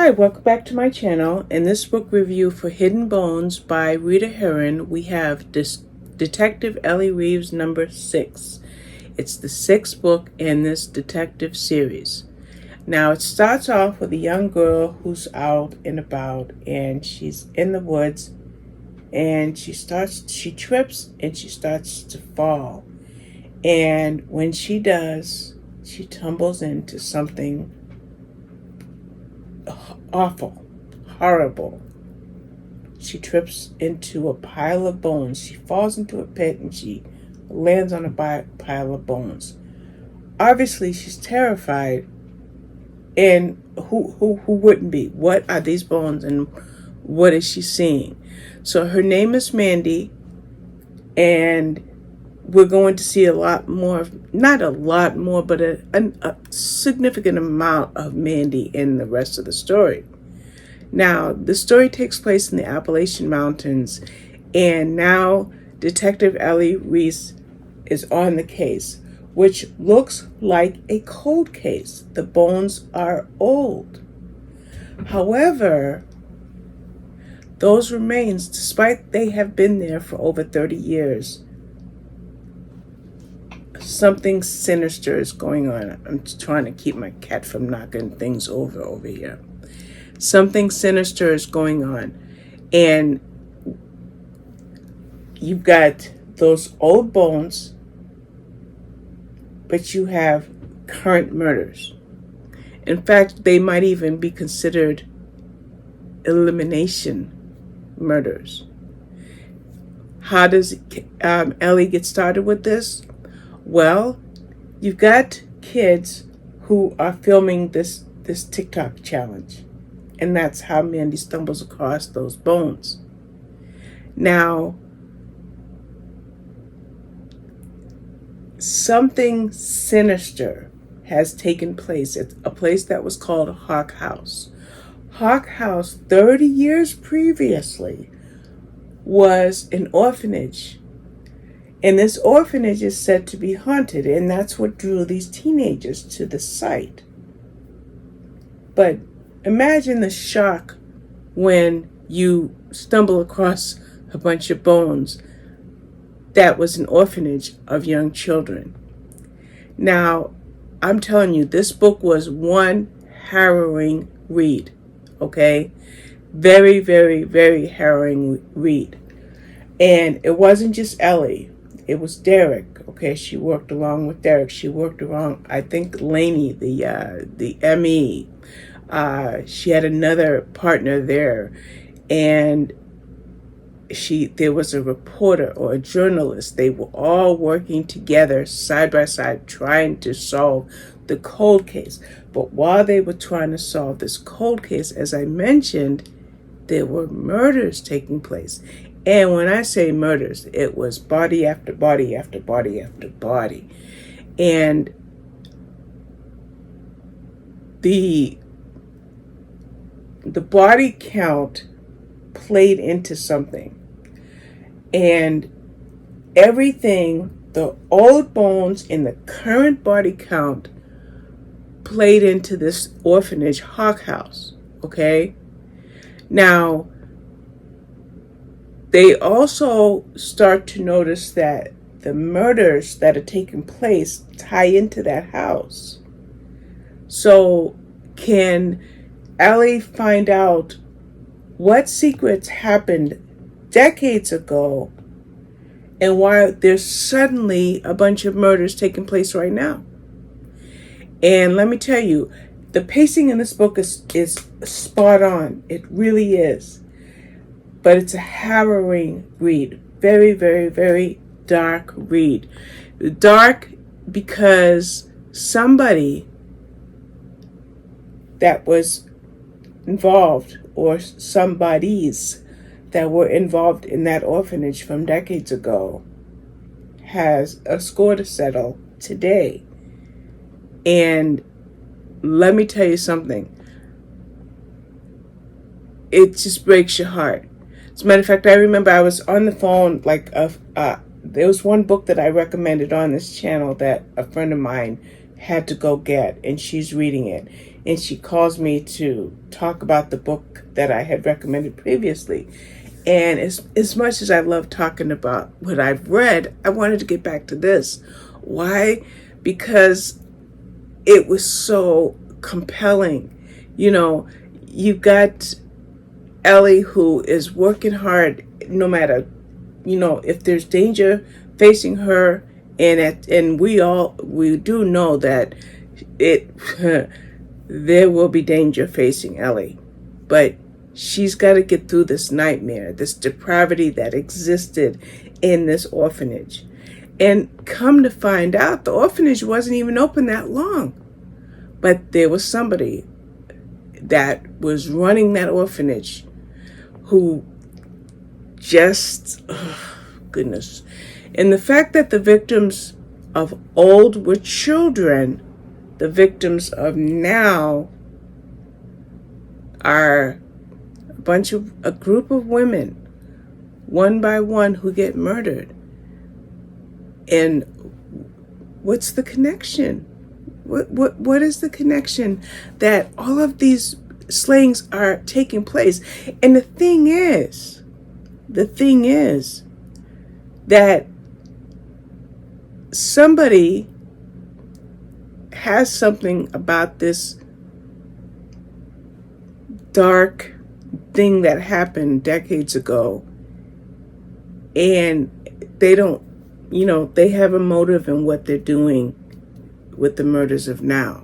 Hi, welcome back to my channel. In this book review for Hidden Bones by Rita Herron, we have Detective Ellie Reeves number 6. It's the 6th book in this detective series. Now, it starts off with a young girl who's out and about, and she's in the woods, and she trips and she starts to fall. And when she does, she tumbles into something awful, horrible. She trips into a pile of bones. She falls into a pit and she lands on a pile of bones. Obviously, she's terrified. And who wouldn't be? What are these bones and what is she seeing? So her name is Mandy, and we're going to see a lot more, not a lot more, but a significant amount of Mandy in the rest of the story. Now, the story takes place in the Appalachian Mountains, and now Detective Ellie Reeves is on the case, which looks like a cold case. The bones are old. However, those remains, despite they have been there for over 30 years, something sinister is going on. I'm trying to keep my cat from knocking things over here. Something sinister is going on. And you've got those old bones, but you have current murders. In fact, they might even be considered elimination murders. How does Ellie get started with this? Well, you've got kids who are filming this TikTok challenge. And that's how Mandy stumbles across those bones. Now, something sinister has taken place at a place that was called Hawk House. Hawk House, 30 years previously, was an orphanage. And this orphanage is said to be haunted, and that's what drew these teenagers to the site. But imagine the shock when you stumble across a bunch of bones that was an orphanage of young children. Now, I'm telling you, this book was one harrowing read, okay? Very, very, very harrowing read. And it wasn't just Ellie. It was Derek, okay? She worked along with Derek. She worked around, I think, Lainey, the ME. She had another partner there, and there was a reporter or a journalist. They were all working together side by side trying to solve the cold case. But while they were trying to solve this cold case, as I mentioned, there were murders taking place. And when I say murders, it was body after body after body after body. And the body count played into something. And everything, the old bones and the current body count played into this orphanage, Hawk House, okay? Now, they also start to notice that the murders that are taking place tie into that house. So can Ellie find out what secrets happened decades ago and why there's suddenly a bunch of murders taking place right now? And let me tell you, the pacing in this book is spot on. It really is. But it's a harrowing read. Very, very, very dark read. Dark because somebody that was involved, or somebodies that were involved in that orphanage from decades ago, has a score to settle today. And let me tell you something. It just breaks your heart. As a matter of fact, I remember I was on the phone, there was one book that I recommended on this channel that a friend of mine had to go get, and she's reading it. and she calls me to talk about the book that I had recommended previously. And as much as I love talking about what I've read, I wanted to get back to this. Why? Because it was so compelling. You know, you've got Ellie, who is working hard no matter, if there's danger facing her, and we do know that it there will be danger facing Ellie, but she's got to get through this nightmare, this depravity that existed in this orphanage. And come to find out, the orphanage wasn't even open that long, but there was somebody that was running that orphanage who just, oh, goodness. And the fact that the victims of old were children, the victims of now are a group of women, one by one, who get murdered. And what's the connection? What is the connection that all of these slayings are taking place? And the thing is that somebody has something about this dark thing that happened decades ago, and they don't, they have a motive in what they're doing with the murders of now.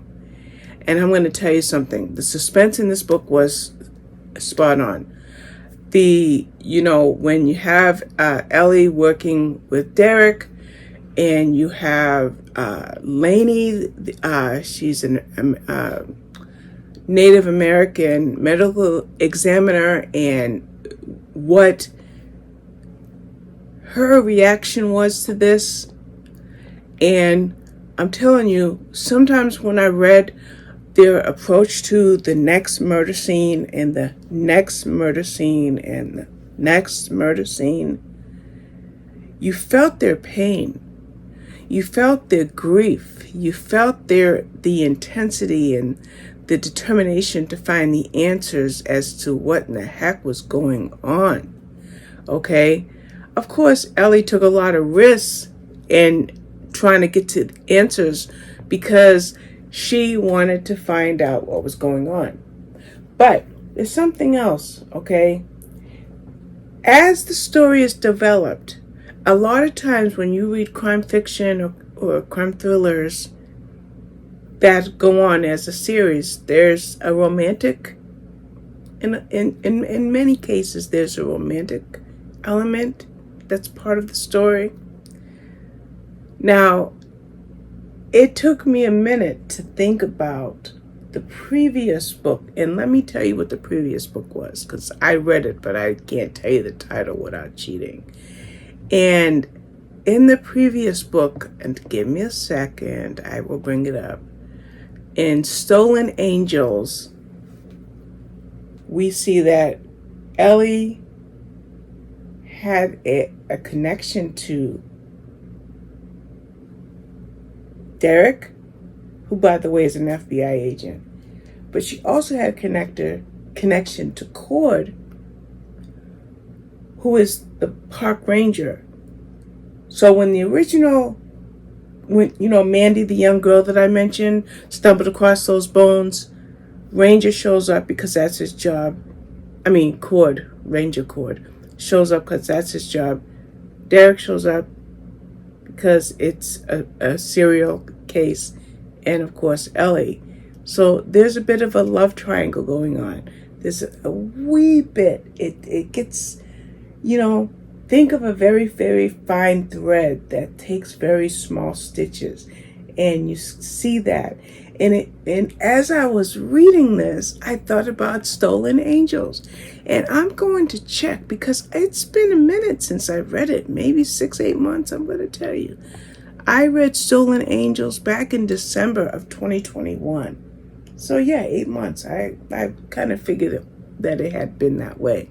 And I'm going to tell you something. The suspense in this book was spot on. When you have Ellie working with Derek, and you have Lainey, she's a Native American medical examiner, and what her reaction was to this. And I'm telling you, sometimes when I read their approach to the next murder scene and the next murder scene and the next murder scene, you felt their pain. You felt their grief. You felt the intensity and the determination to find the answers as to what in the heck was going on. Okay? Of course, Ellie took a lot of risks in trying to get to answers because she wanted to find out what was going on. But there's something else, okay? As the story is developed, a lot of times when you read crime fiction or crime thrillers that go on as a series, there's a romantic, in many cases, there's a romantic element that's part of the story. Now, it took me a minute to think about the previous book, and let me tell you what the previous book was, because I read it, but I can't tell you the title without cheating. And in the previous book, and give me a second, I will bring it up. In Stolen Angels, we see that Ellie had a connection to Derek, who, by the way, is an FBI agent. But she also had a connection to Cord, who is the park ranger. So when Mandy, the young girl that I mentioned, stumbled across those bones, Ranger shows up because that's his job. Ranger Cord shows up because that's his job. Derek shows up because it's a serial case, and of course Ellie. So there's a bit of a love triangle going on. There's a wee bit. It gets, think of a very, very fine thread that takes very small stitches, and you see that. And as I was reading this, I thought about Stolen Angels. And I'm going to check because it's been a minute since I read it, maybe 6-8 months, I'm going to tell you. I read Stolen Angels back in December of 2021. So yeah, 8 months. I kind of figured that it had been that way.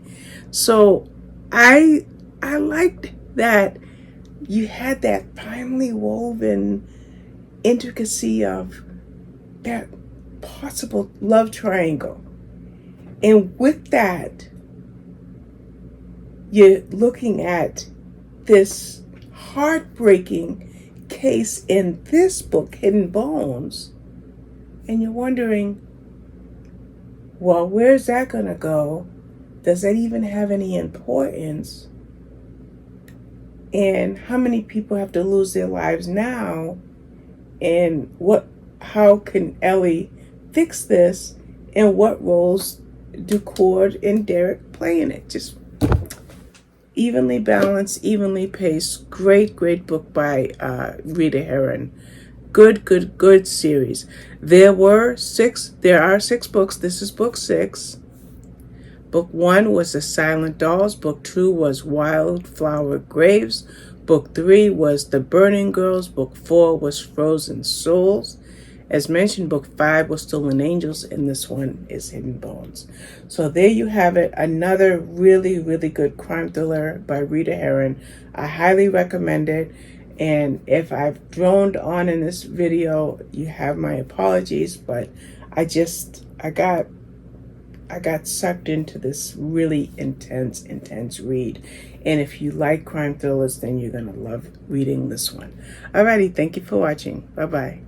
So I liked that you had that finely woven intricacy of that possible love triangle. And with that, you're looking at this heartbreaking case in this book, Hidden Bones, and you're wondering, well, where's that going to go? Does that even have any importance? And how many people have to lose their lives now? And how can Ellie fix this? And what roles do Cord and Derek play in it? Just evenly balanced, evenly paced. Great book by Rita Herron. Good series. There are 6 books. This is book 6. Book 1 was The Silent Dolls. Book 2 was Wildflower Graves. Book 3 was The Burning Girls. Book 4 was Frozen Souls. As mentioned, book 5 was Stolen Angels, and this one is Hidden Bones. So there you have it. Another really good crime thriller by Rita Herron. I highly recommend it. And if I've droned on in this video, you have my apologies, but I got sucked into this really intense read. And if you like crime thrillers, then you're going to love reading this one. Alrighty, thank you for watching. Bye-bye.